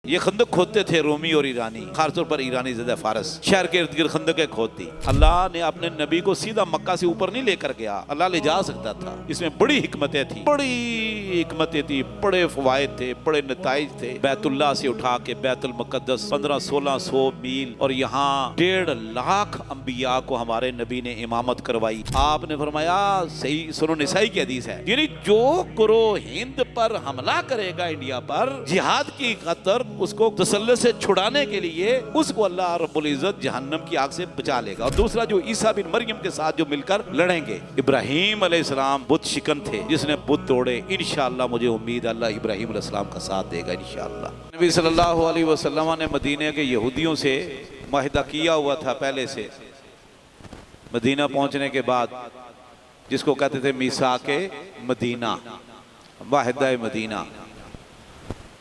یہ خندق کھودتے تھے رومی اور ایرانی، خاص طور پر ایرانی زدہ فارس، شہر کے ارد گرد خندقیں کھودتی۔ اللہ نے اپنے نبی کو سیدھا مکہ سے اوپر نہیں لے کر گیا، اللہ لے جا سکتا تھا، اس میں بڑی حکمتیں تھیں، بڑے فوائد تھے، بڑے نتائج تھے۔ بیت اللہ سے اٹھا کے بیت المقدس 1500-1600 میل، اور یہاں 1.5 لاکھ انبیاء کو ہمارے نبی نے امامت کروائی۔ آپ نے فرمایا، صحیح سنن نسائی کی حدیث ہے، یعنی جو گروہ ہند پر حملہ کرے گا انڈیا پر جہاد کی خاطر، اس کو تسلط سے چھڑانے کے لیے، اس کو اللہ رب العزت جہنم کی آگ سے بچا لے گا۔ اور دوسرا جو عیسیٰ بن مریم کے ساتھ جو مل کر لڑیں گے، ابراہیم علیہ السلام بت شکن تھے، جس نے بت توڑے، انشاءاللہ مجھے امید ہے اللہ ابراہیم علیہ السلام کا ساتھ دے گا انشاءاللہ۔ نبی صلی اللہ علیہ وسلم نے مدینہ کے یہودیوں سے معاہدہ کیا ہوا تھا پہلے سے، مدینہ پہنچنے کے بعد، جس کو کہتے تھے میثاق مدینہ، معاہدہ مدینہ،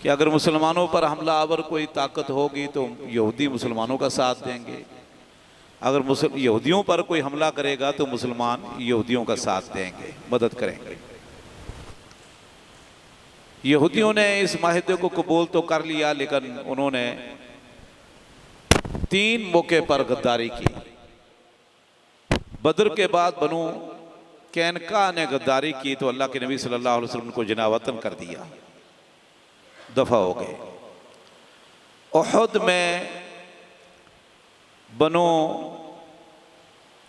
کہ اگر مسلمانوں پر حملہ آور کوئی طاقت ہوگی تو یہودی مسلمانوں کا ساتھ دیں گے، اگر یہودیوں پر کوئی حملہ کرے گا تو مسلمان یہودیوں کا ساتھ دیں گے، مدد کریں گے۔ یہودیوں نے اس معاہدے کو قبول تو کر لیا، لیکن انہوں نے 3 موقع پر غداری کی۔ بدر کے بعد بنو قینقاع نے غداری کی تو اللہ کے نبی صلی اللہ علیہ وسلم کو جناب وطن کر دیا، دفع ہو گئے۔ احد میں بنو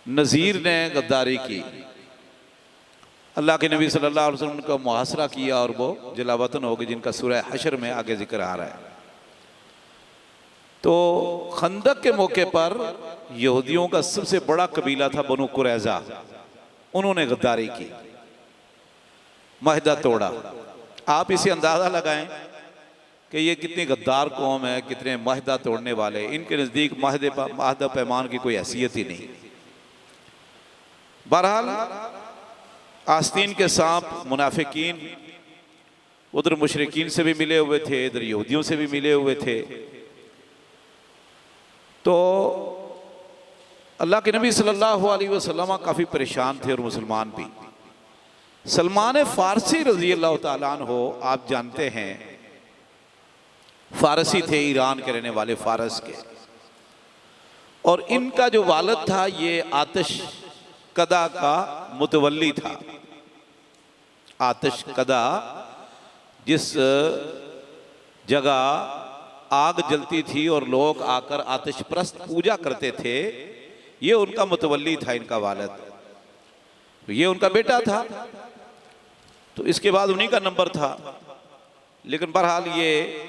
نذیر نے غداری کی، اللہ کے نبی صلی اللہ علیہ وسلم کو محاصرہ کیا اور وہ جلا وطن ہو گئے، جن کا سورہ حشر میں آگے ذکر آ رہا ہے۔ تو خندق کے موقع پر یہودیوں کا سب سے بڑا قبیلہ تھا بنو قریظہ، انہوں نے غداری کی، معاہدہ توڑا۔ آپ اسے اندازہ لگائیں کہ یہ کتنی غدار قوم ہے، کتنے معاہدہ توڑنے والے، ان کے نزدیک معاہدہ پیمان کی کوئی حیثیت ہی نہیں۔ بہرحال آستین کے سانپ منافقین ادھر مشرکین سے بھی ملے ہوئے تھے، ادھر یہودیوں سے بھی ملے ہوئے تھے، تو اللہ کے نبی صلی اللہ علیہ وسلم کافی پریشان تھے، اور مسلمان بھی۔ سلمان فارسی رضی اللہ تعالیٰ عنہ، آپ جانتے ہیں فارسی تھے، ایران کے رہنے والے، فارس کے، اور ان کا جو والد تھا یہ آتش کدہ کا متولی تھا۔ آتش کدہ، جس جگہ آگ جلتی تھی اور لوگ آ کر آتش پرست پوجا کرتے تھے، یہ ان کا متولی تھا، ان کا والد، یہ ان کا بیٹا تھا، تو اس کے بعد انہی کا نمبر تھا۔ لیکن بہرحال یہ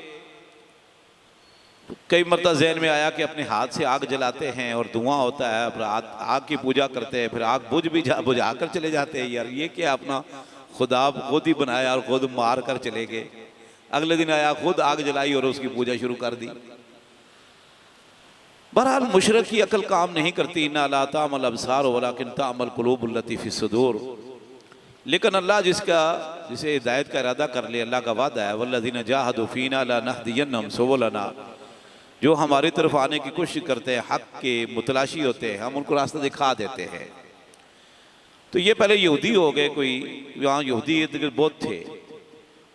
کئی مرتبہ ذہن میں آیا کہ اپنے ہاتھ سے آگ جلاتے ہیں اور دھواں ہوتا ہے، پھر آگ کی پوجا کرتے ہیں، پھر آگ بجھا کر چلے جاتے ہیں، یار یہ کیا اپنا خدا خود ہی بنایا اور خود مار کر چلے گئے۔ اگلے دن آیا، خود آگ جلائی اور اس کی پوجا شروع کر دی۔ بہرحال مشرک کی عقل کام نہیں کرتی، اِنَّا لَا تَعْمَى الْأَبْصَارُ وَلَكِنْ تَعْمَى الْقُلُوبُ الَّتِي فِي الصُّدُورِ۔ لیکن اللہ جسے ہدایت کا ارادہ کر لے، اللہ کا وعدہ ہے، وَالَّذِينَ جَاهَدُوا فِينَا لَنَهْدِيَنَّهُمْ سُبُلَنَا، جو ہماری طرف آنے کی کوشش کرتے ہیں، حق کے متلاشی ہوتے ہیں، ہم ان کو راستہ دکھا دیتے ہیں۔ تو یہ پہلے یہودی ہو گئے، کوئی وہاں یہودی بہت تھے۔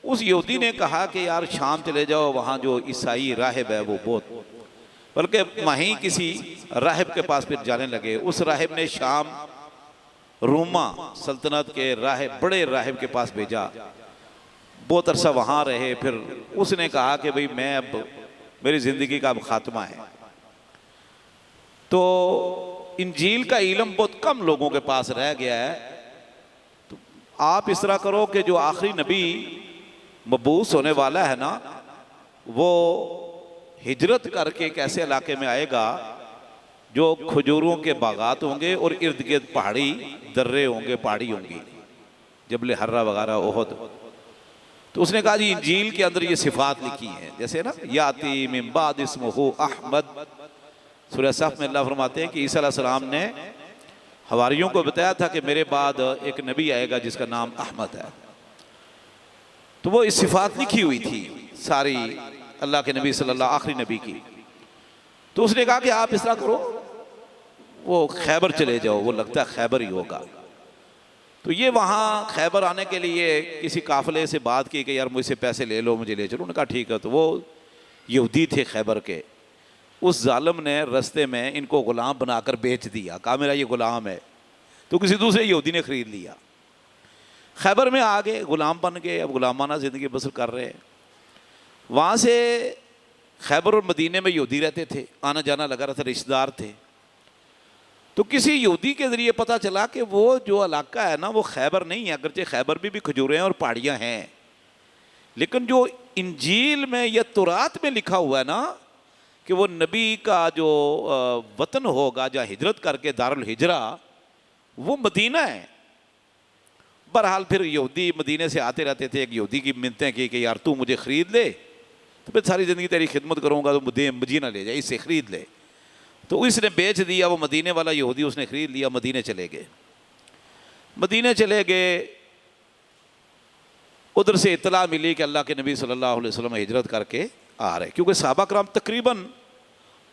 اس یہودی نے کہا کہ یار شام چلے جاؤ، وہاں جو عیسائی راہب ہے وہ بہت، بلکہ وہیں کسی راہب کے پاس پھر جانے لگے۔ اس راہب نے شام روما سلطنت کے بڑے راہب کے پاس بھیجا، بہت عرصہ وہاں رہے۔ پھر اس نے کہا کہ بھئی میں اب میری زندگی کا اب خاتمہ ہے۔ تو انجیل کا علم بہت کم لوگوں کے پاس رہ گیا ہے، تو آپ اس طرح کرو کہ جو آخری نبی مبعوث ہونے والا ہے نا، وہ ہجرت کر کے ایک ایسے علاقے میں آئے گا جو کھجوروں کے باغات ہوں گے اور ارد گرد پہاڑی درے ہوں گے، پہاڑی ہوں گی، جبل حرہ وغیرہ، احد۔ تو اس نے کہا جی انجیل کے اندر یہ صفات لکھی ہیں، جیسے نا یاتی من بعد اسمہ احمد، سورہ صف میں اللہ فرماتے ہیں کہ عیسیٰ علیہ السلام نے حواریوں کو بتایا تھا کہ میرے بعد ایک نبی آئے گا جس کا نام احمد ہے۔ تو وہ اس صفات لکھی ہوئی تھی ساری اللہ کے نبی صلی اللہ آخری نبی کی۔ تو اس نے کہا کہ آپ اس طرح کرو، وہ خیبر چلے جاؤ، وہ لگتا ہے خیبر ہی ہوگا۔ تو یہ وہاں خیبر آنے کے لیے کسی قافلے سے بات کی کہ یار مجھ سے پیسے لے لو، مجھے لے چلو۔ انہوں نے کہا ٹھیک ہے۔ تو وہ یہودی تھے خیبر کے، اس ظالم نے رستے میں ان کو غلام بنا کر بیچ دیا، کہا میرا یہ غلام ہے، تو کسی دوسرے یہودی نے خرید لیا۔ خیبر میں آ گئے، غلام بن گئے، اب غلامانہ زندگی بسر کر رہے ہیں۔ وہاں سے خیبر اور مدینے میں یہودی رہتے تھے، آنا جانا لگا رہا تھا، رشتہ دار تھے۔ تو کسی یہودی کے ذریعے پتہ چلا کہ وہ جو علاقہ ہے نا وہ خیبر نہیں ہے، اگرچہ خیبر بھی کھجوریں اور پہاڑیاں ہیں، لیکن جو انجیل میں یا تورات میں لکھا ہوا ہے نا کہ وہ نبی کا جو وطن ہوگا جہاں ہجرت کر کے دارالہجرہ، وہ مدینہ ہے۔ بہرحال پھر یہودی مدینے سے آتے رہتے تھے، ایک یہودی کی منتیں کی کہ یار تو مجھے خرید لے تو پھر ساری زندگی تیری خدمت کروں گا، تو مدینہ لے جائے، اس سے خرید لے۔ تو اس نے بیچ دیا، وہ مدینے والا یہودی اس نے خرید لیا، مدینے چلے گئے۔ مدینے چلے گئے، ادھر سے اطلاع ملی کہ اللہ کے نبی صلی اللہ علیہ وسلم ہجرت کر کے آ رہے، کیونکہ صحابہ کرام تقریباً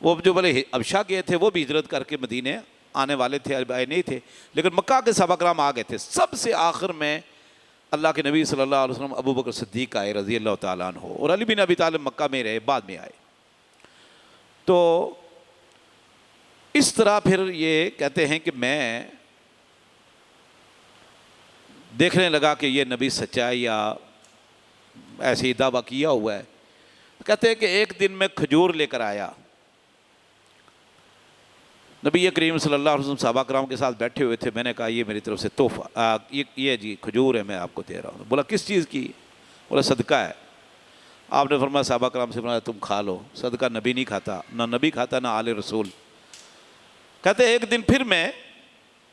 وہ جو بھلے حبشہ گئے تھے وہ بھی ہجرت کر کے مدینے آنے والے تھے، آئے نہیں تھے، لیکن مکہ کے صحابہ کرام آ گئے تھے۔ سب سے آخر میں اللہ کے نبی صلی اللہ علیہ وسلم ابو بکر صدیق آئے رضی اللہ تعالیٰ عنہ، اور علی بن ابی طالب مکہ میں رہے، بعد میں آئے۔ تو اس طرح پھر یہ کہتے ہیں کہ میں دیکھنے لگا کہ یہ نبی سچا ہے یا ایسے ہی دعویٰ کیا ہوا ہے۔ کہتے ہیں کہ ایک دن میں کھجور لے کر آیا، نبی کریم صلی اللہ علیہ وسلم صحابہ کرام کے ساتھ بیٹھے ہوئے تھے، میں نے کہا یہ میری طرف سے تحفہ، یہ جی کھجور ہے، میں آپ کو دے رہا ہوں۔ بولا کس چیز کی؟ بولا صدقہ ہے۔ آپ نے فرمایا صحابہ کرام سے فرمایا تم کھا لو، صدقہ نبی نہیں کھاتا، نہ نبی کھاتا نہ آل رسول۔ کہتے ایک دن پھر میں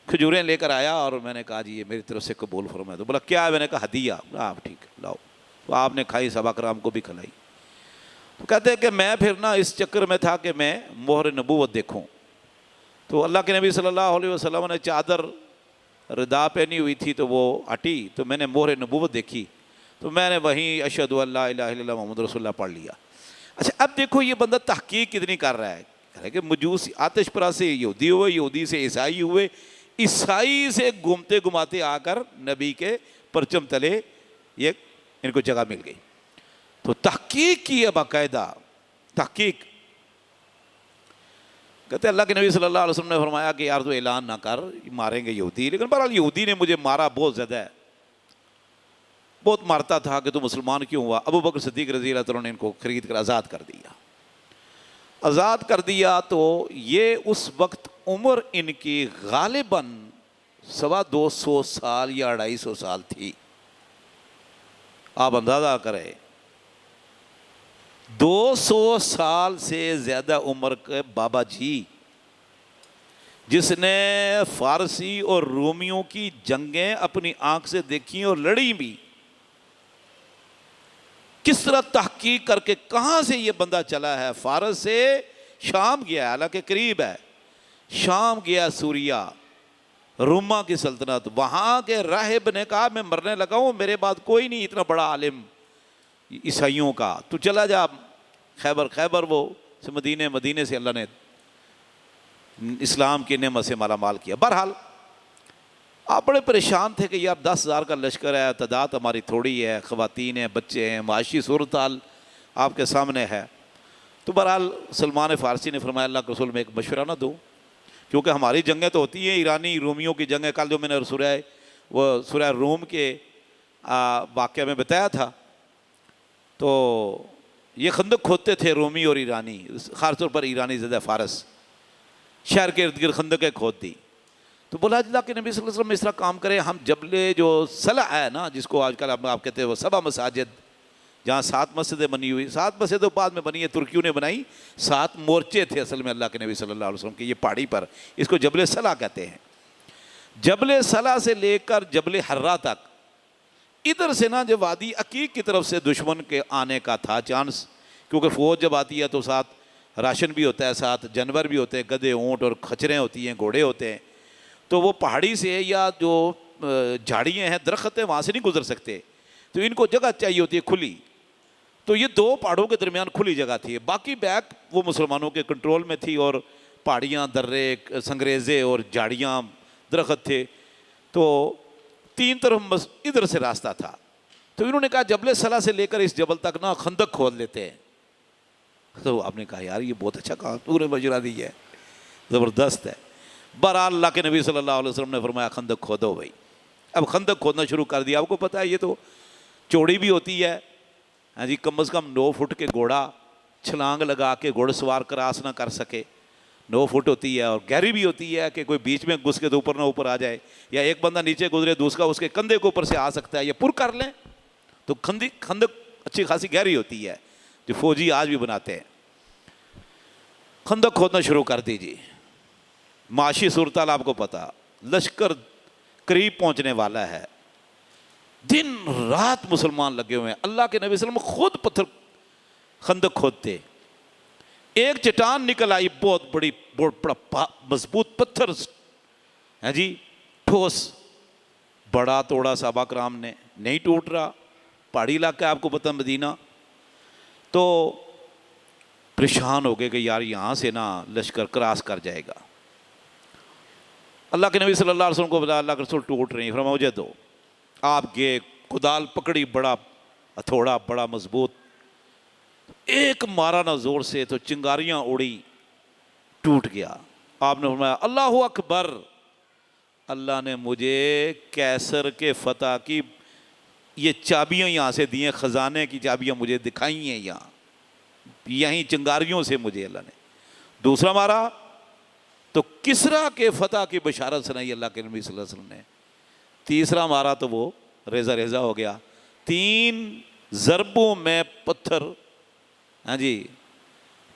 کھجوریں لے کر آیا اور میں نے کہا جی یہ میری طرف سے قبول فرمایا۔ تو بولا کیا ہے؟ میں نے کہا ہدیہ۔ آپ ٹھیک ہے لاؤ۔ تو آپ نے کھائی، صحابہ کرام کو بھی کھلائی۔ تو کہتے ہیں کہ میں پھر نا اس چکر میں تھا کہ میں مہر نبوت دیکھوں، تو اللہ کے نبی صلی اللہ علیہ وسلم نے چادر ردا پہنی ہوئی تھی تو وہ ہٹی، تو میں نے مہر نبوت دیکھی، تو میں نے وہیں اشہد ان لا الہ الا اللہ محمد رسول اللہ پڑھ لیا۔ اچھا اب دیکھو یہ بندہ تحقیق کتنی کر رہا ہے، کہہ رہا ہے کہ مجوسی آتش پرست سے یہودی ہوئے، یہودی سے عیسائی ہوئے، عیسائی سے گھومتے گھماتے آ کر نبی کے پرچم تلے یہ ان کو جگہ مل گئی۔ تو تحقیق کی ہے، باقاعدہ تحقیق۔ کہتے ہیں اللہ کے نبی صلی اللہ علیہ وسلم نے فرمایا کہ یار تو اعلان نہ کر، ماریں گے یہودی، لیکن بہرحال یہودی نے مجھے مارا بہت زیادہ ہے، بہت مارتا تھا کہ تو مسلمان کیوں ہوا۔ ابو بکر صدیق رضی اللہ تعالیٰ نے ان کو خرید کر آزاد کر دیا۔ آزاد کر دیا تو یہ اس وقت عمر ان کی غالباً 250 سال یا 250 سال تھی۔ آپ اندازہ کریں 200 سال سے زیادہ عمر کے بابا جی، جس نے فارسی اور رومیوں کی جنگیں اپنی آنکھ سے دیکھی اور لڑی بھی، کس طرح تحقیق کر کے کہاں سے یہ بندہ چلا ہے، فارس سے شام گیا، حالانکہ قریب ہے، شام گیا سوریہ، روما کی سلطنت، وہاں کے راہب نے کہا میں مرنے لگا ہوں، میرے بعد کوئی نہیں اتنا بڑا عالم عیسائیوں کا، تو چلا جا خیبر وہ سے مدینے سے اللہ نے اسلام کی نعمت سے مالا مال کیا۔ بہرحال آپ بڑے پریشان تھے کہ یار 10,000 کا لشکر ہے، تعداد ہماری تھوڑی ہے، خواتین ہیں، بچے ہیں، معاشی صورتحال آپ کے سامنے ہے۔ تو بہرحال سلمان فارسی نے فرمایا اللہ کے رسول میں ایک مشورہ نہ دو، کیونکہ ہماری جنگیں تو ہوتی ہیں ایرانی رومیوں کی جنگیں، کل جو میں نے سورہ روم کے واقعہ میں بتایا تھا، تو یہ خندق کھودتے تھے رومی اور ایرانی، خاص طور پر ایرانی زیادہ، فارس شہر کے ارد گرد خندقیں کھود دی۔ تو بولا اللہ کے نبی صلی اللہ علیہ وسلم اس طرح کام کریں، ہم جبل جو صلح ہے نا، جس کو آج کل آپ کہتے ہیں وہ 7 مساجد، جہاں 7 مسجدیں بنی ہوئی، 7 مسجدیں بعد میں بنی ہیں، ترکیوں نے بنائی، 7 مورچے تھے اصل میں اللہ کے نبی صلی اللہ علیہ وسلم کے، یہ پہاڑی پر، اس کو جبل صلح کہتے ہیں۔ جبل صلح سے لے کر جبل حرہ تک، ادھر سے نا جو وادی عقیق کی طرف سے دشمن کے آنے کا تھا چانس، کیونکہ فوج جب آتی ہے تو ساتھ راشن بھی ہوتا ہے، ساتھ جانور بھی ہوتے ہیں، گدھے، اونٹ اور کھچریں ہوتی ہیں، گھوڑے ہوتے ہیں، تو وہ پہاڑی سے یا جو جھاڑیاں ہیں، درخت ہیں، وہاں سے نہیں گزر سکتے، تو ان کو جگہ چاہیے ہوتی ہے کھلی، تو یہ 2 پہاڑوں کے درمیان کھلی جگہ تھی، باقی بیک وہ مسلمانوں کے کنٹرول میں تھی، اور پہاڑیاں، درے، سنگریزے اور جھاڑیاں، درخت تھے، تو 3 طرف ادھر سے راستہ تھا۔ تو انہوں نے کہا جبل صلح سے لے کر اس جبل تک نا خندق کھود لیتے ہیں، تو آپ نے کہا یار یہ بہت اچھا کہا، پورے مشورہ دیا ہے، زبردست ہے۔ بہرحال اللہ کے نبی صلی اللہ علیہ وسلم نے فرمایا خندق کھودو بھائی۔ اب خندق کھودنا شروع کر دیا۔ آپ کو پتہ ہے یہ تو چوڑی بھی ہوتی ہے، ہاں جی، کم از کم 9 فٹ کے گھوڑا چھلانگ لگا کے گھوڑ سوار کراس نہ کر سکے، 9 فٹ ہوتی ہے، اور گہری بھی ہوتی ہے کہ کوئی بیچ میں گھس کے تو اوپر نہ اوپر آ جائے، یا ایک بندہ نیچے گزرے دوسرا اس کے کندھے کے اوپر سے آ سکتا ہے، یا پر کر لیں تو خندق اچھی خاصی گہری ہوتی ہے جو فوجی آج بھی بناتے ہیں۔ خندق کھودنا شروع کر دیجیے۔ معاشی صورتحال آپ کو پتا، لشکر قریب پہنچنے والا ہے، دن رات مسلمان لگے ہوئے ہیں۔ اللہ کے نبی صلی اللہ علیہ وسلم خود پتھر خندق کھودتے، ایک چٹان نکل آئی بہت بڑا مضبوط پتھر ہے جی، ٹھوس، بڑا توڑا صحابہ کرام نے، نہیں ٹوٹ رہا، پہاڑی علاقہ آپ کو پتہ مدینہ، تو پریشان ہو گئے کہ یار یہاں سے نا لشکر کراس کر جائے گا۔ اللہ کے نبی صلی اللہ علیہ وسلم کو بتایا اللہ کے رسول ٹوٹ رہی ہیں، فرمایا مجھے دو۔ آپ گئے، کدال پکڑی، بڑا ہتھوڑا بڑا مضبوط، ایک مارا نہ زور سے تو چنگاریاں اڑی، ٹوٹ گیا۔ آپ نے فرمایا اللہ اکبر، اللہ نے مجھے کیسر کے فتح کی یہ چابیاں یہاں سے دی ہیں، خزانے کی چابیاں مجھے دکھائی ہیں یہاں، یہیں چنگاریوں سے مجھے اللہ نے۔ دوسرا مارا تو کسرا کے فتح کی بشارت سنائی اللہ کے نبی صلی اللہ علیہ وسلم نے۔ تیسرا مارا تو وہ ریزہ ریزہ ہو گیا۔ 3 ضربوں میں پتھر ہاں جی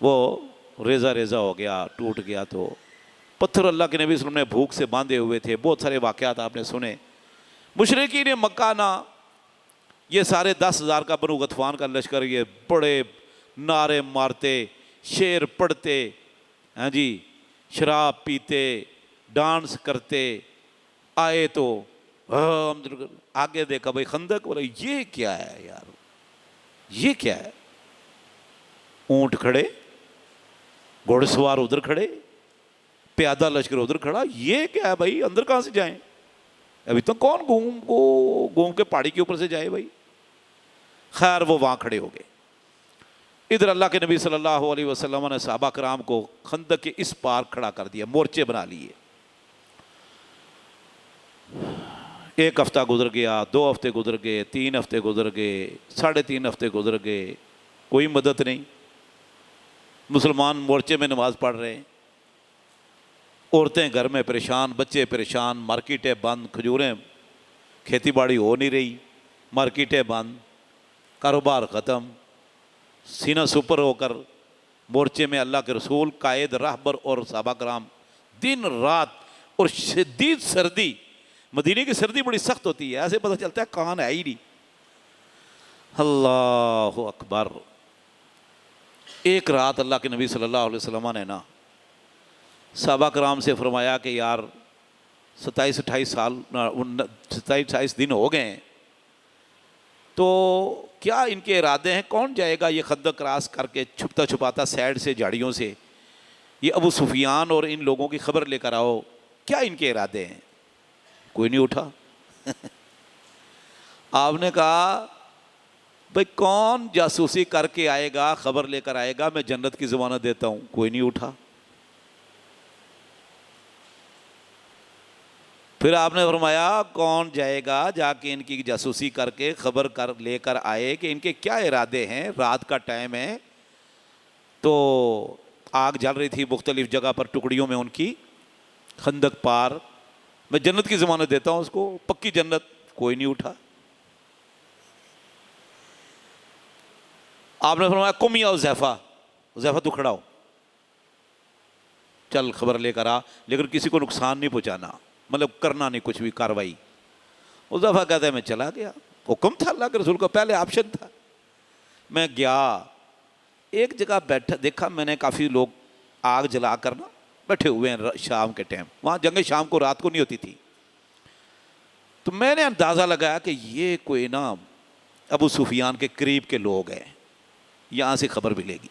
وہ ریزہ ریزہ ہو گیا، ٹوٹ گیا۔ تو پتھر اللہ کے نبی صلی اللہ علیہ وسلم نے بھوک سے باندھے ہوئے تھے، بہت سارے واقعات آپ نے سنے۔ مشرکین مکہ نا یہ سارے 10,000 کا بنو غطفان کا لشکر، یہ بڑے نعرے مارتے، شعر پڑھتے، ہاں جی شراب پیتے، ڈانس کرتے، آئے تو آگے دیکھا بھائی خندق، بولے یہ کیا ہے یار، یہ کیا ہے؟ اونٹ کھڑے، گھوڑ سوار ادھر کھڑے، پیادہ لشکر ادھر کھڑا، یہ کیا ہے بھائی؟ اندر کہاں سے جائیں؟ ابھی تو کون گھوم کے پہاڑی کے اوپر سے جائے بھائی؟ خیر وہ وہاں کھڑے ہو گئے۔ ادھر اللہ کے نبی صلی اللہ علیہ وسلم نے صحابہ کرام کو خندق کے اس پار کھڑا کر دیا، مورچے بنا لیے۔ 1 ہفتہ گزر گیا، 2 ہفتے گزر گئے، 3 ہفتے گزر گئے، 3.5 ہفتے گزر گئے، کوئی مدد نہیں۔ مسلمان مورچے میں نماز پڑھ رہے ہیں، عورتیں گھر میں پریشان، بچے پریشان، مارکیٹیں بند، کھجوریں، کھیتی باڑی ہو نہیں رہی، مارکیٹیں بند، کاروبار ختم۔ سینہ سپر ہو کر مورچے میں اللہ کے رسول، قائد، راہبر اور صحابہ کرام دن رات، اور شدید سردی، مدینے کی سردی بڑی سخت ہوتی ہے، ایسے پتہ چلتا ہے کان ہے ہی نہیں۔ اللہ اکبر۔ ایک رات اللہ کے نبی صلی اللہ علیہ وسلم نے نا صحابہ کرام سے فرمایا کہ یار 27-28 دن ہو گئے ہیں، تو کیا ان کے ارادے ہیں؟ کون جائے گا یہ خندق کراس کر کے چھپتا چھپاتا سائڈ سے جھاڑیوں سے؟ یہ ابو سفیان اور ان لوگوں کی خبر لے کر آؤ، کیا ان کے ارادے ہیں؟ کوئی نہیں اٹھا۔ آپ نے کہا بھائی کون جاسوسی کر کے آئے گا، خبر لے کر آئے گا، میں جنت کی ضمانت دیتا ہوں۔ کوئی نہیں اٹھا۔ پھر آپ نے فرمایا کون جائے گا جا کے ان کی جاسوسی کر کے خبر لے کر آئے کہ ان کے کیا ارادے ہیں؟ رات کا ٹائم ہے، تو آگ جل رہی تھی مختلف جگہ پر ٹکڑیوں میں ان کی، خندق پار، میں جنت کی ضمانت دیتا ہوں اس کو، پکی جنت۔ کوئی نہیں اٹھا۔ آپ نے فرمایا قم یا حذیفہ، حذیفہ تو کھڑا ہو، چل خبر لے کر آ، لیکن کسی کو نقصان نہیں پہنچانا، مطلب کرنا نہیں کچھ بھی کاروائی۔ حذیفہ کہتا ہے میں چلا گیا، حکم تھا اللہ کے رسول کا، پہلے آپشن تھا۔ میں گیا، ایک جگہ بیٹھا، دیکھا میں نے کافی لوگ آگ جلا کر نا بیٹھے ہوئے ہیں شام کے ٹائم، وہاں جنگ شام کو رات کو نہیں ہوتی تھی، تو میں نے اندازہ لگایا کہ یہ کوئی نا ابو سفیان کے قریب کے لوگ ہیں، یہاں سے خبر ملے گی۔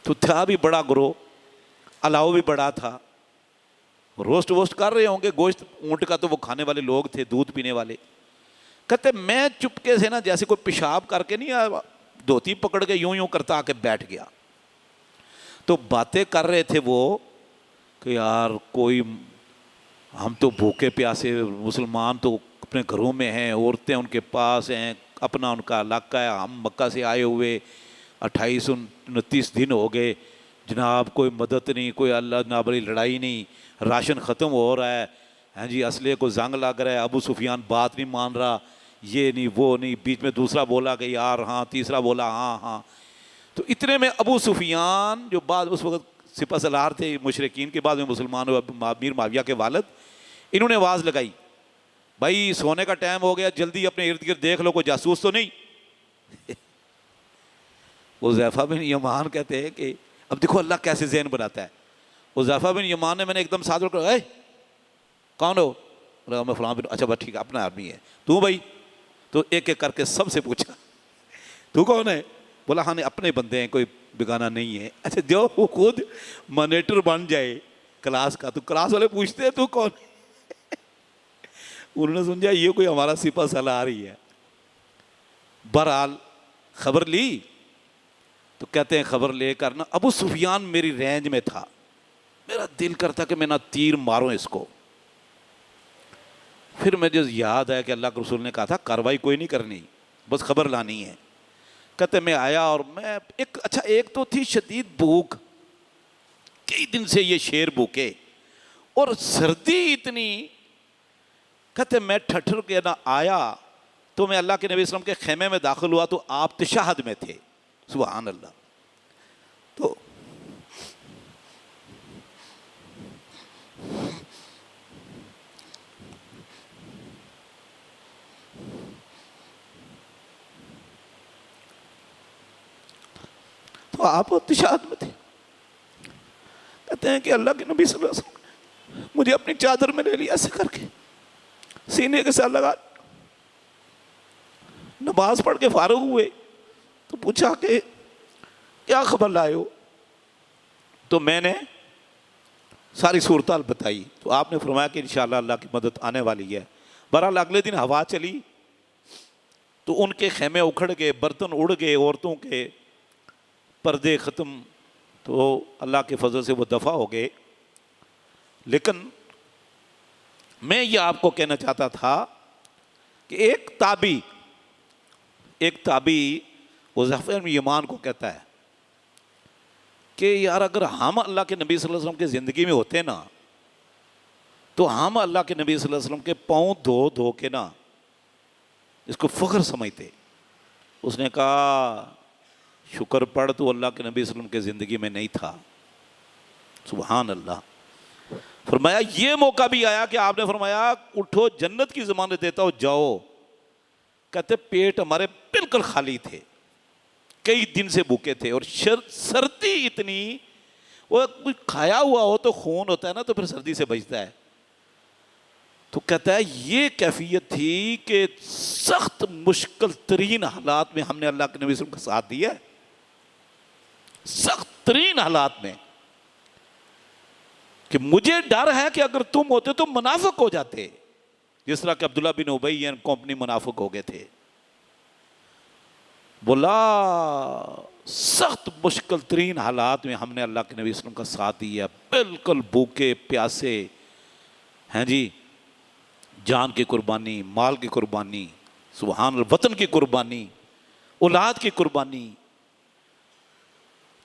تو تھا بھی بڑا گروہ، الاؤ بھی بڑا تھا، روسٹ ووسٹ کر رہے ہوں گے گوشت اونٹ کا، تو وہ کھانے والے لوگ تھے، دودھ پینے والے۔ کہتے میں چپکے سے نا جیسے کوئی پیشاب کر کے نہیں، دھوتی پکڑ کے یوں کرتا آ کے بیٹھ گیا۔ تو باتیں کر رہے تھے وہ کہ یار کوئی ہم تو بھوکے پیاسے مسلمان تو اپنے گھروں میں ہیں، عورتیں ان کے پاس ہیں، اپنا ان کا علاقہ ہے، ہم مکہ سے آئے ہوئے 28-29 دن ہو گئے جناب، کوئی مدد نہیں، کوئی اللہ جناب والی لڑائی نہیں، راشن ختم ہو رہا ہے، ہاں جی اسلحے کو زنگ لگ رہا ہے، ابو سفیان بات نہیں مان رہا، یہ نہیں وہ نہیں، بیچ میں دوسرا بولا کہ یار ہاں، تیسرا بولا ہاں ہاں. تو اتنے میں ابو سفیان جو بعد اس وقت سپہ سالار تھے مشرکین کے، بعد میں مسلمان ہوئے، امیر معاویہ کے والد، انہوں نے آواز لگائی بھائی سونے کا ٹائم ہو گیا، جلدی اپنے ارد گرد دیکھ لو کوئی جاسوس تو نہیں. حذیفہ بن یمان کہتے ہیں کہ اب دیکھو اللہ کیسے ذہن بناتا ہے. حذیفہ بن یمان نے میں نے ایک دم ساتھ رکھا، اے کون ہو؟ میں فلاں بن، اچھا بس ٹھیک ہے اپنا آدمی ہے. تو بھائی؟ تو ایک ایک کر کے سب سے پوچھا تو کون ہے؟ بولا ہاں اپنے بندے ہیں، کوئی بیگانہ نہیں ہے. اچھا جو وہ خود مانیٹر بن جائے کلاس کا تو کلاس والے پوچھتے ہیں تو کون ہے؟ انہوں نے سمجھا یہ کوئی ہمارا سپہ سالار ہی ہے. بہرحال خبر لی تو کہتے ہیں خبر لے کر نا ابو سفیان میری رینج میں تھا، میرا دل کرتا کہ میں نہ تیر ماروں اس کو. پھر مجھے یاد ہے کہ اللہ کے رسول نے کہا تھا کاروائی کوئی نہیں کرنی، بس خبر لانی ہے. کہتے میں آیا اور میں ایک تو تھی شدید بھوک، کئی دن سے یہ شیر بھوکے، اور سردی اتنی. کہتے میں ٹھٹر کے نہ آیا تو میں اللہ کے نبی صلی اللہ علیہ وسلم کے خیمے میں داخل ہوا تو آپ تشہد میں تھے. سبحان اللہ. تو آپ تشہد میں تھے. کہتے ہیں کہ اللہ کے نبی صلی اللہ علیہ وسلم نے مجھے اپنی چادر میں لے لیا ایسے کر کے، سینے کے ساتھ لگا. نماز پڑھ کے فارغ ہوئے تو پوچھا کہ کیا خبر لائے ہو؟ تو میں نے ساری صورتحال بتائی. تو آپ نے فرمایا کہ انشاءاللہ اللہ کی مدد آنے والی ہے. بہرحال اگلے دن ہوا چلی تو ان کے خیمے اکھڑ گئے، برتن اڑ گئے، عورتوں کے پردے ختم، تو اللہ کے فضل سے وہ دفع ہو گئے. لیکن میں یہ آپ کو کہنا چاہتا تھا کہ ایک تابعی حذیفہ بن یمان کو کہتا ہے کہ یار اگر ہم اللہ کے نبی صلی اللہ علیہ وسلم کی زندگی میں ہوتے نا تو ہم اللہ کے نبی صلی اللہ علیہ وسلم کے پاؤں دھو دھو کے نا اس کو فخر سمجھتے. اس نے کہا شکر پڑھ تو اللہ کے نبی صلی اللہ علیہ وسلم کے زندگی میں نہیں تھا. سبحان اللہ. فرمایا یہ موقع بھی آیا کہ آپ نے فرمایا اٹھو جنت کی ضمانت دیتا ہو جاؤ. کہتے پیٹ ہمارے بالکل خالی تھے، کئی دن سے بھوکے تھے، اور سردی اتنی، وہ کوئی کھایا ہوا ہو تو خون ہوتا ہے نا تو پھر سردی سے بچتا ہے. تو کہتا ہے یہ کیفیت تھی کہ سخت مشکل ترین حالات میں ہم نے اللہ کے نبی صلی اللہ علیہ وسلم کا ساتھ دیا ہے. سخت ترین حالات میں کہ مجھے ڈر ہے کہ اگر تم ہوتے تو منافق ہو جاتے، جس طرح کہ عبداللہ بن ابی کمپنی منافق ہو گئے تھے. بولا سخت مشکل ترین حالات میں ہم نے اللہ کے نبی صلی اللہ علیہ وسلم کا ساتھ دیا، بالکل بھوکے پیاسے ہیں جی، جان کی قربانی، مال کی قربانی، سبحان اللہ، وطن کی قربانی، اولاد کی قربانی.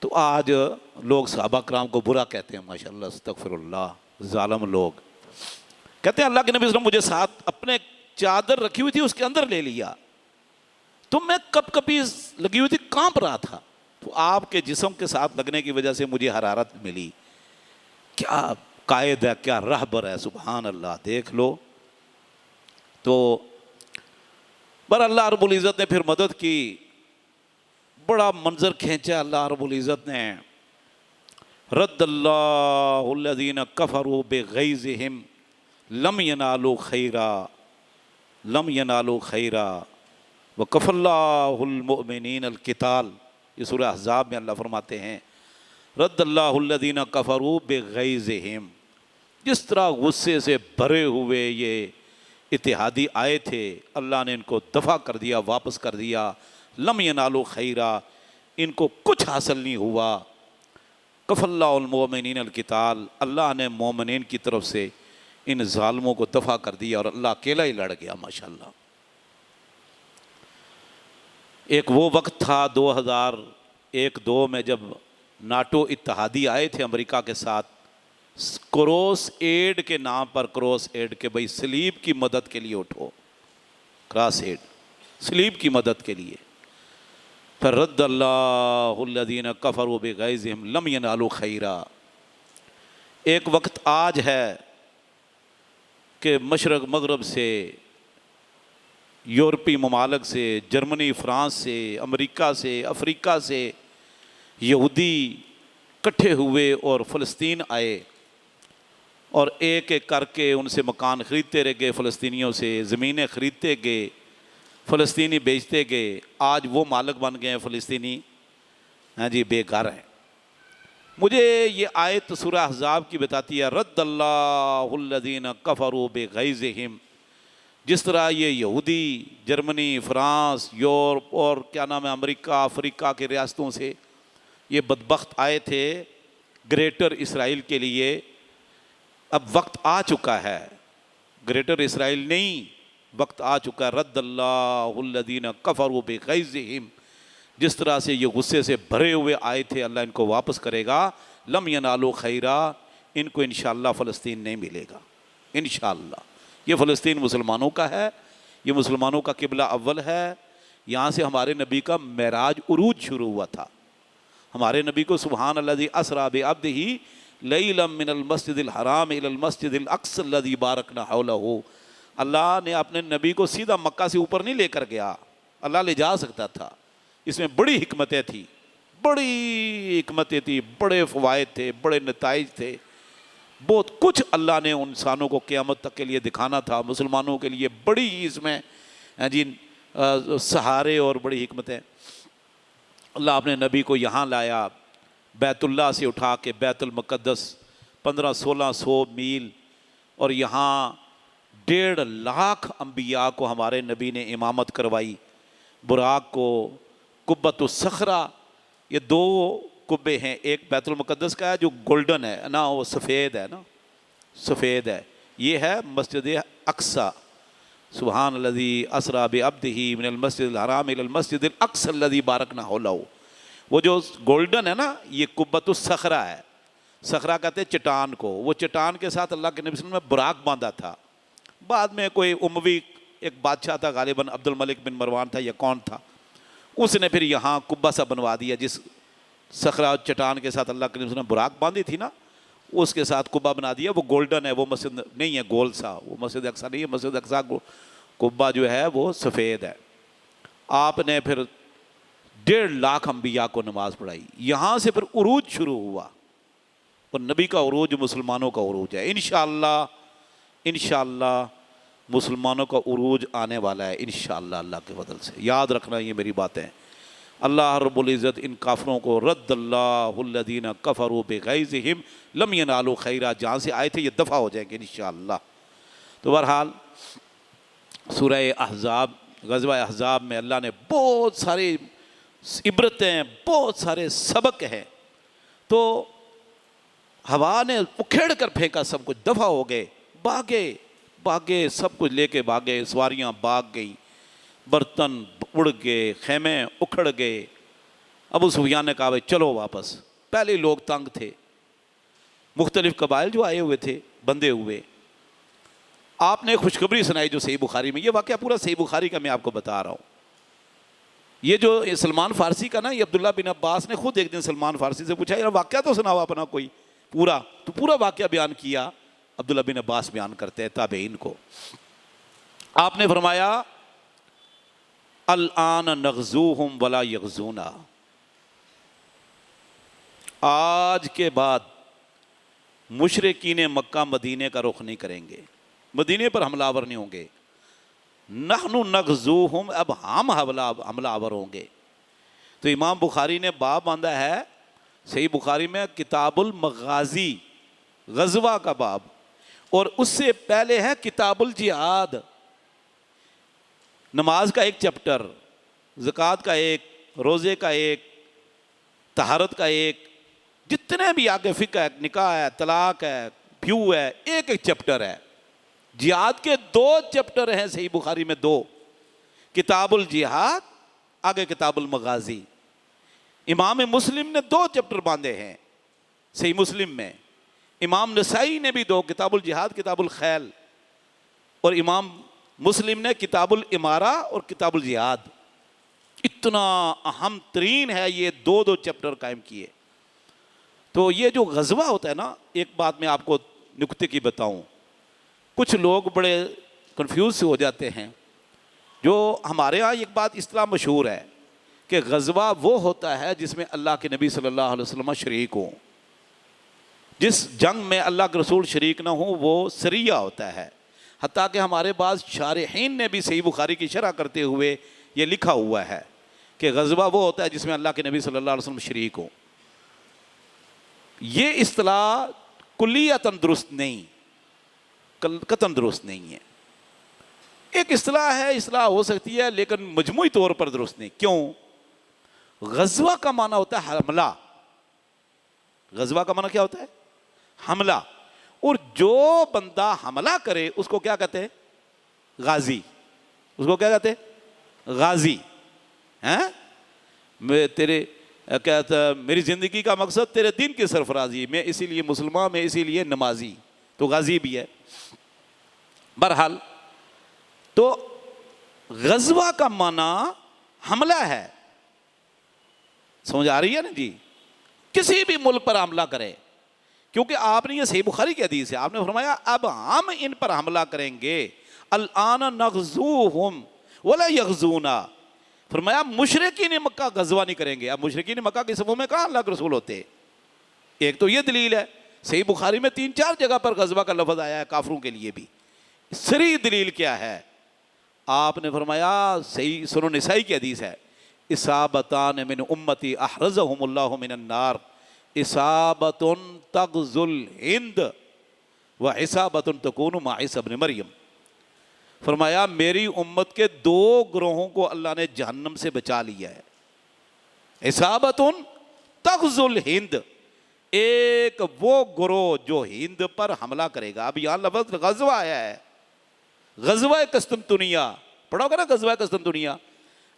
تو آج لوگ صحابہ کرام کو برا کہتے ہیں، ماشاءاللہ استغفر اللہ، ظالم لوگ کہتے ہیں اللہ کے نبی صلی اللہ علیہ وسلم مجھے ساتھ اپنے چادر رکھی ہوئی تھی اس کے اندر لے لیا تو میں کب کبھی لگی ہوئی تھی کانپ رہا تھا، تو آپ کے جسم کے ساتھ لگنے کی وجہ سے مجھے حرارت ملی. کیا قائد ہے، کیا رہبر ہے، سبحان اللہ. دیکھ لو. تو پر اللہ رب العزت نے پھر مدد کی، بڑا منظر کھینچا اللہ رب العزت نے. رد اللہ الذین کفروا بغیظہم لم ینالوا خیرا وکفی اللہ المؤمنین القتال. یہ سورہ احزاب میں اللہ فرماتے ہیں رد اللہ الذین کفروا بغیظہم، جس طرح غصے سے بھرے ہوئے یہ اتحادی آئے تھے اللہ نے ان کو دفع کر دیا، واپس کر دیا. لم ینالوا خیرا، ان کو کچھ حاصل نہیں ہوا. کف اللہ المؤمنین القتال، اللہ نے مومنین کی طرف سے ان ظالموں کو دفع کر دیا اور اللہ اکیلا ہی لڑ گیا ماشاءاللہ۔ ایک وہ وقت تھا 2001-2 میں جب ناٹو اتحادی آئے تھے امریکہ کے ساتھ، کروس ایڈ کے نام پر، کروس ایڈ کے بھائی صلیب کی مدد کے لیے اٹھو، کراس ایڈ صلیب کی مدد کے لیے، پھر رد اللہ الذین کفروا بغیظہم لم ینالوا خیرا۔ ایک وقت آج ہے کہ مشرق مغرب سے، یورپی ممالک سے، جرمنی فرانس سے، امریکہ سے، افریقہ سے یہودی کٹھے ہوئے اور فلسطین آئے اور ایک ایک کر کے ان سے مکان خریدتے رہ گئے، فلسطینیوں سے زمینیں خریدتے گئے، فلسطینی بیچتے گئے۔ آج وہ مالک بن گئے ہیں فلسطینی، ہاں جی، بے گھر ہیں۔ مجھے یہ آیت سورہ احزاب کی بتاتی ہے رد اللہ الذین کفروا بغیظہم، جس طرح یہ یہودی جرمنی، فرانس، یورپ اور کیا نام ہے امریکہ، افریقہ کے ریاستوں سے یہ بدبخت آئے تھے گریٹر اسرائیل کے لیے، اب وقت آ چکا ہے، گریٹر اسرائیل نہیں، وقت آ چکا ہے رد اللہ الذین کفروا بغیظہم، جس طرح سے یہ غصے سے بھرے ہوئے آئے تھے اللہ ان کو واپس کرے گا، لم ینالوا خیرا، ان کو انشاءاللہ فلسطین نہیں ملے گا انشاءاللہ۔ یہ فلسطین مسلمانوں کا ہے، یہ مسلمانوں کا قبلہ اول ہے، یہاں سے ہمارے نبی کا معراج عروج شروع ہوا تھا۔ ہمارے نبی کو سبحان الذی اسریٰ بعبدہ لیلا من المسجد الحرام الی المسجد الاقصی الذی بارکنا حولہ، اللہ نے اپنے نبی کو سیدھا مکہ سے اوپر نہیں لے کر گیا، اللہ لے جا سکتا تھا، اس میں بڑی حکمتیں تھیں، بڑی حکمتیں تھیں، بڑے فوائد تھے، بڑے نتائج تھے، بہت کچھ اللہ نے انسانوں کو قیامت تک کے لیے دکھانا تھا، مسلمانوں کے لیے بڑی اس میں جی سہارے اور بڑی حکمتیں۔ اللہ اپنے نبی کو یہاں لایا، بیت اللہ سے اٹھا کے بیت المقدس 1500-1600 میل، اور یہاں 1.5 لاکھ انبیاء کو ہمارے نبی نے امامت کروائی، براق کو، قبۃ الصخرہ، یہ 2 قبے ہیں، ایک بیت المقدس کا ہے جو گولڈن ہے نا، وہ سفید ہے نا، سفید ہے، یہ ہے مسجد اقصی، سبحان الذی اسریٰ بعبدہ من المسجد الحرام الی المسجد الاقصی الذی بارکنا حولہ، وہ جو گولڈن ہے نا یہ قبۃ الصخرہ ہے، صخرہ کہتے ہیں چٹان کو، وہ چٹان کے ساتھ اللہ کے نبی صلی اللہ علیہ وسلم نے براق باندھا تھا، بعد میں کوئی اموی ایک بادشاہ تھا، غالباً عبد الملک بن مروان تھا یا کون تھا، اس نے پھر یہاں قبہ سا بنوا دیا، جس صخرہ چٹان کے ساتھ اللہ کے نبی صلی اللہ علیہ وسلم نے براق باندھی تھی نا، اس کے ساتھ قبہ بنا دیا، وہ گولڈن ہے، وہ مسجد نہیں ہے گول سا، وہ مسجد اقصی نہیں ہے، مسجد اقصی قبہ جو ہے وہ سفید ہے۔ آپ نے پھر 1.5 لاکھ انبیاء کو نماز پڑھائی، یہاں سے پھر عروج شروع ہوا، اور نبی کا عروج مسلمانوں کا عروج ہے، انشاءاللہ انشاءاللہ مسلمانوں کا عروج آنے والا ہے انشاءاللہ اللہ کے فضل سے، یاد رکھنا یہ میری باتیں۔ اللہ رب العزت ان کافروں کو رد اللہ الذین کفروا بغیظہم لم ینالوا خیرا، جہاں سے آئے تھے یہ دفع ہو جائیں گے انشاءاللہ۔ تو بہرحال سورہ احزاب، غزوہ احزاب میں اللہ نے بہت ساری عبرتیں، بہت سارے سبق ہیں، تو ہوا نے اکھیڑ کر پھینکا، سب کچھ دفع ہو گئے، بھاگے، سب کچھ لے کے بھاگے، سواریاں بھاگ گئی، برتن اڑ گئے، خیمے اکھڑ گئے۔ ابو سفیان نے کہا بھائی چلو واپس، پہلے لوگ تنگ تھے، مختلف قبائل جو آئے ہوئے تھے بندے ہوئے۔ آپ نے خوشخبری سنائی جو صحیح بخاری میں، یہ واقعہ پورا صحیح بخاری کا میں آپ کو بتا رہا ہوں، یہ جو سلمان فارسی کا نا، یہ عبداللہ بن عباس نے خود ایک دن سلمان فارسی سے پوچھا، یہ واقعہ تو سناؤ اپنا کوئی پورا، تو پورا واقعہ بیان کیا، عبداللہ بن عباس بیان کرتے ہیں تابعین کو۔ آپ نے فرمایا الآن نغزوہم ولا یغزونا، آج کے بعد مشرکین مکہ مدینے کا رخ نہیں کریں گے، مدینے پر حملہ آور نہیں ہوں گے، نحن نغزوہم، اب ہم حملہ آور ہوں گے۔ تو امام بخاری نے باب باندھا ہے صحیح بخاری میں کتاب المغازی، غزوہ کا باب، اور اس سے پہلے ہے کتاب الجہاد، نماز کا ایک چیپٹر، زکوٰۃ کا ایک، روزے کا ایک، طہارت کا ایک، جتنے بھی آگے فقہ ہے، نکاح ہے، طلاق ہے، پیو ہے، ایک ایک چیپٹر ہے. جہاد کے 2 چیپٹر ہیں صحیح بخاری میں، 2. کتاب الجہاد، آگے کتاب المغازی. امام مسلم نے 2 چیپٹر باندھے ہیں صحیح مسلم میں. امام نسائی نے بھی 2، کتاب الجہاد، کتاب الخیل. اور امام مسلم نے کتاب الامارہ اور کتاب الجہاد. اتنا اہم ترین ہے یہ 2 چیپٹر قائم کیے. تو یہ جو غزوہ ہوتا ہے نا، ایک بات میں آپ کو نکتے کی بتاؤں. کچھ لوگ بڑے کنفیوز سے ہو جاتے ہیں. جو ہمارے ہاں ایک بات اصطلاح مشہور ہے کہ غزوہ وہ ہوتا ہے جس میں اللہ کے نبی صلی اللہ علیہ وسلم شریک ہوں. جس جنگ میں اللہ کے رسول شریک نہ ہوں وہ سریہ ہوتا ہے. حتیٰ کہ ہمارے بعض شارحین نے بھی صحیح بخاری کی شرح کرتے ہوئے یہ لکھا ہوا ہے کہ غزوہ وہ ہوتا ہے جس میں اللہ کے نبی صلی اللہ علیہ وسلم شریک ہوں. یہ اصطلاح کلیتاً درست نہیں، قطعاً درست نہیں ہے. ایک اصطلاح ہے، اصطلاح ہو سکتی ہے، لیکن مجموعی طور پر درست نہیں. کیوں؟ غزوہ کا معنی ہوتا ہے حملہ. غزوہ کا معنی کیا ہوتا ہے؟ حملہ. اور جو بندہ حملہ کرے اس کو کیا کہتے ہیں؟ غازی. اس کو کیا کہتے ہیں؟ غازی. ہیں؟ میں تیرے کہتا میری زندگی کا مقصد تیرے دین کی سرفرازی، میں اسی لیے مسلمان، میں اسی لیے نمازی. تو غازی بھی ہے. بہرحال تو غزوہ کا معنی حملہ ہے. سمجھ آ رہی ہے نا جی؟ کسی بھی ملک پر حملہ کرے، کیونکہ آپ نے یہ صحیح بخاری کی حدیث ہے، آپ نے فرمایا اب ہم ان پر حملہ کریں گے. الآن نغزوہم ولا یغزونا. فرمایا مشرکین مکہ غزوہ نہیں کریں گے. اب مشرکین مکہ کے صفوں میں کہاں اللہ کے رسول ہوتے؟ ایک تو یہ دلیل ہے. صحیح بخاری میں 3-4 جگہ پر غزوہ کا لفظ آیا ہے کافروں کے لیے بھی. سری دلیل کیا ہے؟ آپ نے فرمایا، صحیح سنن نسائی کی حدیث ہے، اصابتان من امتی احرزہم اللہ من النار، اصابت تغزو الہند و اصابت تکون مع عیسی ابن مریم. فرمایا میری امت کے 2 گروہوں کو اللہ نے جہنم سے بچا لیا ہے. اصابت تغزو الہند، ایک وہ گروہ جو ہند پر حملہ کرے گا. اب یہاں لفظ غزوہ آیا ہے، غزوہ قسطنطنیہ پڑھا ہوگا نا، غزوہ قسطنطنیہ.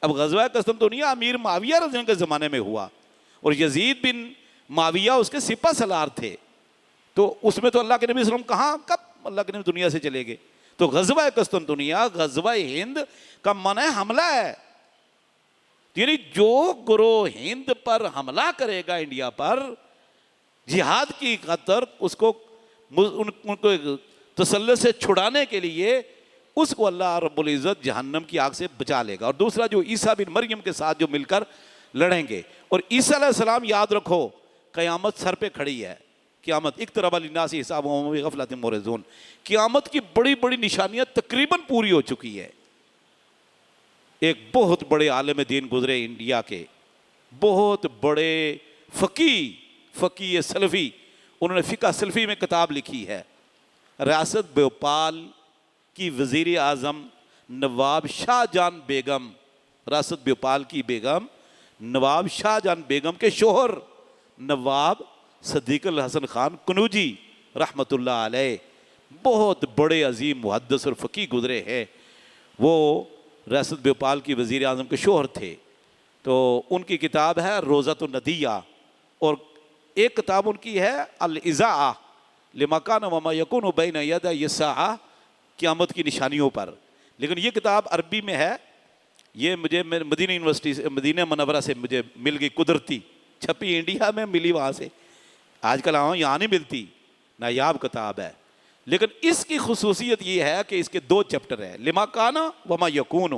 اب غزوہ قسطنطنیہ امیر معاویہ رضی اللہ عنہ کے زمانے میں ہوا، اور یزید بن معاویہ اس کے سپہ سالار تھے. تو اس میں تو اللہ کے نبی صلی اللہ علیہ وسلم کہاں، کب اللہ کے نبی دنیا سے چلے گئے؟ تو غزوہ قسطنطنیہ، غزوہ ہند کا معنی حملہ ہے. یعنی جو گروہ ہند پر حملہ کرے گا انڈیا پر جہاد کی خاطر، اس کو ان کو تسلط سے چھڑانے کے لیے، اس کو اللہ رب العزت جہنم کی آگ سے بچا لے گا. اور دوسرا جو عیسیٰ بن مریم کے ساتھ جو مل کر لڑیں گے. اور عیسیٰ علیہ السلام یاد رکھو قیامت سر پہ کھڑی ہے. قیامت اقترب للناس حسابهم وهم في غفلة معرضون. قیامت کی بڑی بڑی نشانیاں تقریباً پوری ہو چکی ہے. ایک بہت بڑے عالم دین گزرے انڈیا کے، بہت بڑے فقیہ سلفی، انہوں نے فقہ سلفی میں کتاب لکھی ہے. ریاست بھوپال کی وزیر اعظم نواب شاہ جان بیگم، ریاست بھوپال کی بیگم نواب شاہ جان بیگم کے شوہر نواب صدیق الحسن خان کنوجی رحمۃ اللہ علیہ، بہت بڑے عظیم محدث اور فقیہ گزرے ہیں. وہ ریاست بھوپال کی وزیر اعظم کے شوہر تھے. تو ان کی کتاب ہے روضۃ الندیہ، اور ایک کتاب ان کی ہے الاذاعہ لما کان وما یکون بین یدی الساعہ، قیامت کی نشانیوں پر. لیکن یہ کتاب عربی میں ہے. یہ مجھے مدینہ یونیورسٹی سے، مدینہ منورہ سے مجھے مل گئی، قدرتی چھپی انڈیا میں ملی وہاں سے. آج کل یہاں نہیں ملتی، نایاب کتاب ہے. لیکن اس کی خصوصیت یہ ہے کہ اس کے 2 چیپٹر ہیں، لما کان وما یکون.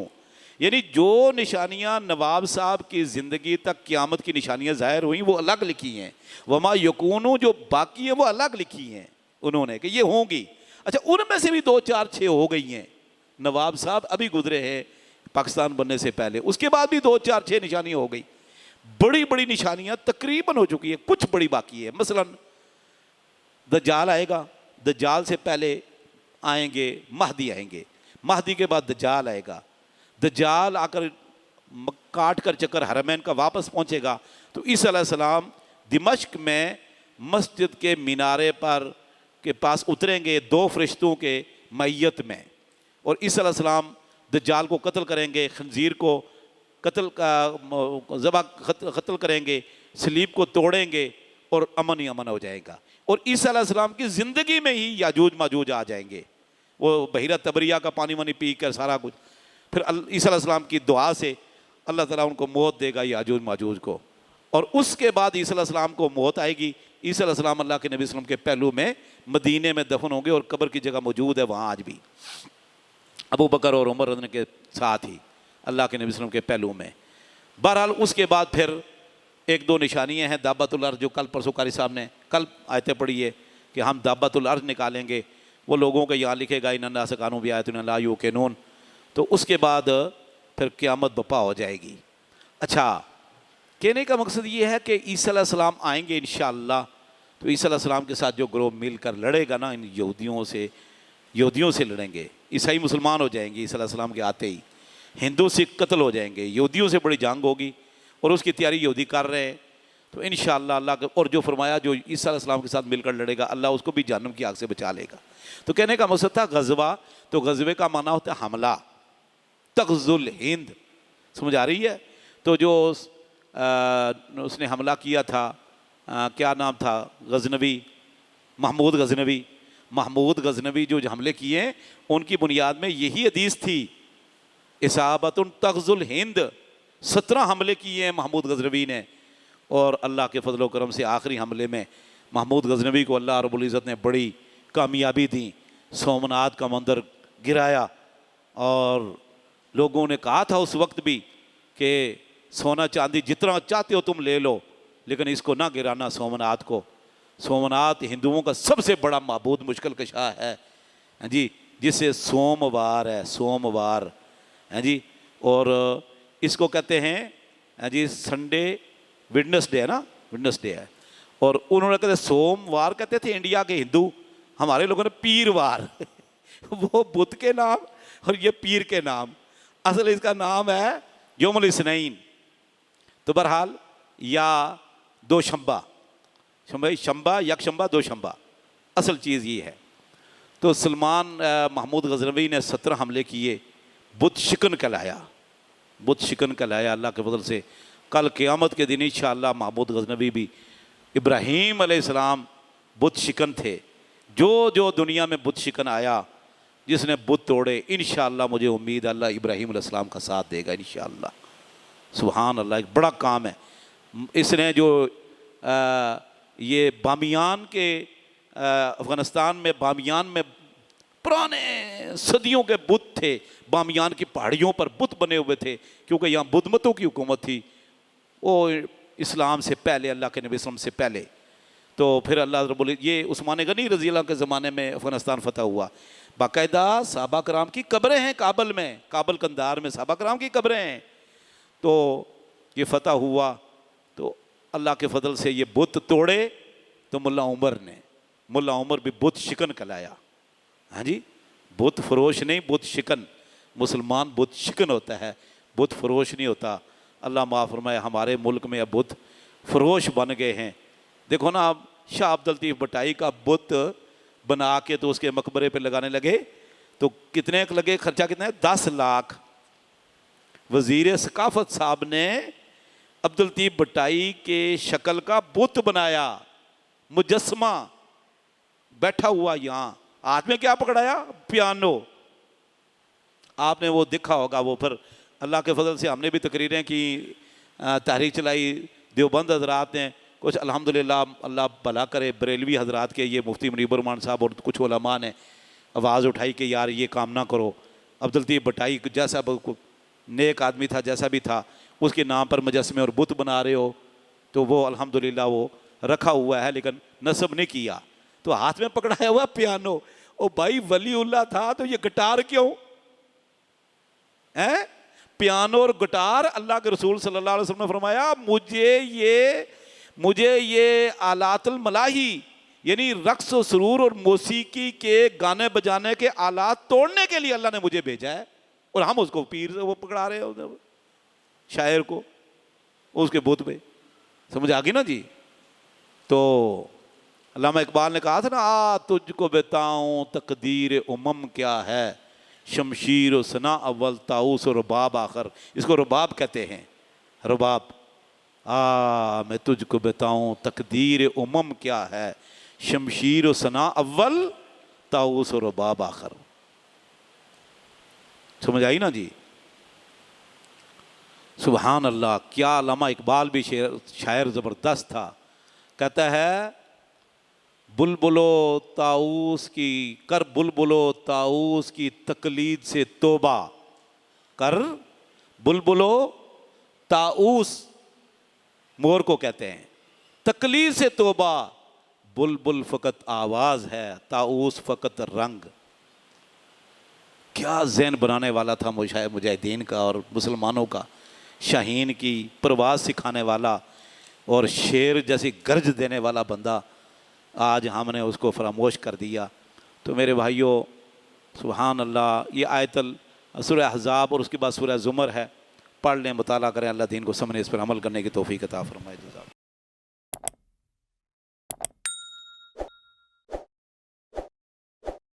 یعنی جو نشانیاں نواب صاحب کی زندگی تک قیامت کی نشانیاں ظاہر ہوئیں وہ الگ لکھی ہیں، وما یکون جو باقی ہیں وہ الگ لکھی ہیں انہوں نے کہ یہ ہوں گی. اچھا ان میں سے بھی 2-4-6 ہو گئی ہیں. نواب صاحب ابھی گزرے ہیں پاکستان بننے سے پہلے، اس کے بعد بھی 2-4-6 نشانیاں ہو گئی. بڑی بڑی نشانیاں تقریباً ہو چکی ہیں، کچھ بڑی باقی ہے. مثلا دجال آئے گا، دجال سے پہلے آئیں گے مہدی، آئیں گے مہدی کے بعد دجال آئے گا. دجال آ کر کاٹ کر چکر حرمین کا واپس پہنچے گا. تو عیسیٰ علیہ السلام دمشق میں مسجد کے مینارے پر کے پاس اتریں گے 2 فرشتوں کے معیت میں، اور عیسیٰ علیہ السلام دجال کو قتل کریں گے، خنزیر کو قتل کریں گے، صلیب کو توڑیں گے، اور امن ہی امن ہو جائے گا۔ اور عیسیٰ علیہ السلام کی زندگی میں ہی یاجوج ماجوج آ جائیں گے، وہ بحیرہ تبریہ کا پانی وانی پی کر سارا کچھ، پھر عیسیٰ علیہ السلام کی دعا سے اللہ تعالیٰ ان کو موت دے گا یاجوج ماجوج کو، اور اس کے بعد عیسیٰ علیہ السلام کو موت آئے گی۔ عیسیٰ علیہ السلام اللہ کے نبی صلی اللہ علیہ وسلم کے پہلو میں مدینے میں دفن ہوں گے، اور قبر کی جگہ موجود ہے وہاں آج بھی، ابو بکر اور عمر رضی اللہ کے ساتھ ہی اللہ کے نبی صلی اللہ علیہ وسلم کے پہلو میں۔ بہرحال اس کے بعد پھر 1-2 نشانیاں ہیں دابۃ الارض، جو کل پرسوں قاری صاحب نے کل آیتیں پڑھی ہے کہ ہم دابۃ الارض نکالیں گے، وہ لوگوں کے یہاں لکھے گا ان الناس کانوا بآیاتنا لا یوقنون، تو اس کے بعد پھر قیامت بپا ہو جائے گی۔ اچھا، کہنے کا مقصد یہ ہے کہ عیسیٰ علیہ السلام آئیں گے انشاءاللہ، تو عیسیٰ علیہ السلام کے ساتھ جو گروہ مل کر لڑے گا نا، ان یہودیوں سے لڑیں گے، عیسائی مسلمان ہو جائیں گے عیسیٰ علیہ السلام کے آتے ہی، ہندو سکھ قتل ہو جائیں گے، یہودیوں سے بڑی جنگ ہوگی، اور اس کی تیاری یہودی کر رہے ہیں، تو انشاءاللہ اللہ کا، اور جو فرمایا جو عیسیٰ علیہ السلام کے ساتھ مل کر لڑے گا اللہ اس کو بھی جہنم کی آگ سے بچا لے گا۔ تو کہنے کا مقصد تھا غزوہ، تو غزوے کا معنی ہوتا ہے حملہ، تغزو الہند، سمجھ آ رہی ہے؟ تو جو اس نے حملہ کیا تھا، کیا نام تھا، غزنوی، محمود غزنوی جو حملے کیے ہیں ان کی بنیاد میں یہی حدیث تھی، اصابۃ تغزو الہند، 17 حملے کیے ہیں محمود غزنوی نے، اور اللہ کے فضل و کرم سے آخری حملے میں محمود غزنوی کو اللہ رب العزت نے بڑی کامیابی دی، سومنات کا مندر گرایا، اور لوگوں نے کہا تھا اس وقت بھی کہ سونا چاندی جتنا چاہتے ہو تم لے لو، لیکن اس کو نہ گرانا سومنات کو۔ سومنات ہندوؤں کا سب سے بڑا معبود مشکل کشا ہے جی، جسے سوموار ہے، سوموار ہیں جی، اور اس کو کہتے ہیں جی سنڈے، ویڈنسڈے ہے نا، ویڈنسڈے ہے، اور انہوں نے کہتے سوموار کہتے تھے انڈیا کے ہندو، ہمارے لوگوں نے پیروار وہ بدھ کے نام اور یہ پیر کے نام، اصل اس کا نام ہے یوم الاثنین۔ تو بہرحال یا دو شنبہ، شنبہ، یک شنبہ، دو شنبہ، اصل چیز یہ ہے۔ تو سلمان محمود غزنوی نے 17 حملے کیے، بت شکن کہلایا اللہ کے فضل سے۔ کل قیامت کے دن انشاءاللہ محمود غزنوی بھی، ابراہیم علیہ السلام بت شکن تھے، جو دنیا میں بت شکن آیا، جس نے بت توڑے، انشاءاللہ مجھے امید ہے اللہ ابراہیم علیہ السلام کا ساتھ دے گا انشاءاللہ۔ سبحان اللہ، ایک بڑا کام ہے۔ اس نے جو یہ بامیان کے افغانستان میں بامیان میں پرانے صدیوں کے بت تھے، بامیان کی پہاڑیوں پر بت بنے ہوئے تھے، کیونکہ یہاں بدھ متوں کی حکومت تھی، وہ اسلام سے پہلے، اللہ کے نبی صلی اللہ علیہ وسلم سے پہلے۔ تو پھر اللہ رب العزت، یہ عثمان غنی رضی اللہ کے زمانے میں افغانستان فتح ہوا، باقاعدہ صحابہ کرام کی قبریں ہیں کابل میں، کابل کندہار میں صحابہ کرام کی قبریں ہیں۔ تو یہ فتح ہوا تو اللہ کے فضل سے یہ بت توڑے، تو ملا عمر بھی بت شکن کہلایا۔ ہاں جی، بت فروش نہیں، بت شکن، مسلمان بت شکن ہوتا ہے، بت فروش نہیں ہوتا۔ اللہ معاف فرمائے، ہمارے ملک میں اب بت فروش بن گئے ہیں۔ دیکھو نا، اب شاہ عبد اللطیف بٹائی کا بت بنا کے تو اس کے مقبرے پہ لگانے لگے، تو کتنے لگے، خرچہ کتنا ہے، 10 لاکھ۔ وزیر ثقافت صاحب نے عبد اللطیف بٹائی کے شکل کا بت بنایا، مجسمہ، بیٹھا ہوا یہاں، ہاتھ میں کیا پکڑایا، پیانو۔ آپ نے وہ دیکھا ہوگا، وہ پھر اللہ کے فضل سے ہم نے بھی تقریریں کی، تحریک چلائی، دیوبند حضرات نے کچھ، الحمدللہ اللہ بھلا کرے، بریلوی حضرات کے یہ مفتی منیب الرحمان صاحب اور کچھ علماء نے آواز اٹھائی کہ یار یہ کام نہ کرو۔ عبد اللطیف بٹائی جیسا نیک آدمی تھا، جیسا بھی تھا، اس کے نام پر مجسمے اور بت بنا رہے ہو، تو وہ الحمدللہ وہ رکھا ہوا ہے، لیکن نصب نہیں کیا۔ تو ہاتھ میں پکڑایا ہوا پیانو، او بھائی ولی اللہ تھا تو یہ گٹار کیوں ہے؟ پیانو اور گٹار، اللہ کے رسول صلی اللہ علیہ وسلم نے فرمایا مجھے یہ آلات الملاہی، یعنی رقص و سرور اور موسیقی کے گانے بجانے کے آلات توڑنے کے لیے اللہ نے مجھے بھیجا ہے، اور ہم اس کو پیر وہ پکڑا رہے ہیں، شاعر کو اس کے بت پہ۔ سمجھ آ گئی نا جی؟ تو علامہ اقبال نے کہا تھا نا، تجھ کو بتاؤں تقدیر امم کیا ہے، شمشیر و ثنا اول طاؤس و رباب آخر. اس کو رباب کہتے ہیں، رباب. میں تجھ کو بتاؤں تقدیر امم کیا ہے، شمشیر و ثنا اول طاؤس و رباب آخر. سمجھ آئی نا جی؟ سبحان اللہ. کیا علامہ اقبال بھی شاعر زبردست تھا. کہتا ہے بلبلو طاؤس کی کر، بلبلو طاؤس کی تقلید سے توبہ کر. بلبلو طاؤس مور کو کہتے ہیں، تقلید سے توبہ. بلبل فقط آواز ہے، طاؤس فقط رنگ. کیا ذہن بنانے والا تھا مجاہدین کا اور مسلمانوں کا. شاہین کی پرواز سکھانے والا اور شیر جیسی گرج دینے والا بندہ، آج ہم نے اس کو فراموش کر دیا. تو میرے بھائیوں سبحان اللہ، یہ آیت سورہ احزاب اور اس کے بعد سورہ زمر ہے. پڑھ لیں، مطالعہ کریں. اللہ دین کو سمجھنے، اس پر عمل کرنے کی توفیق عطا فرمائے.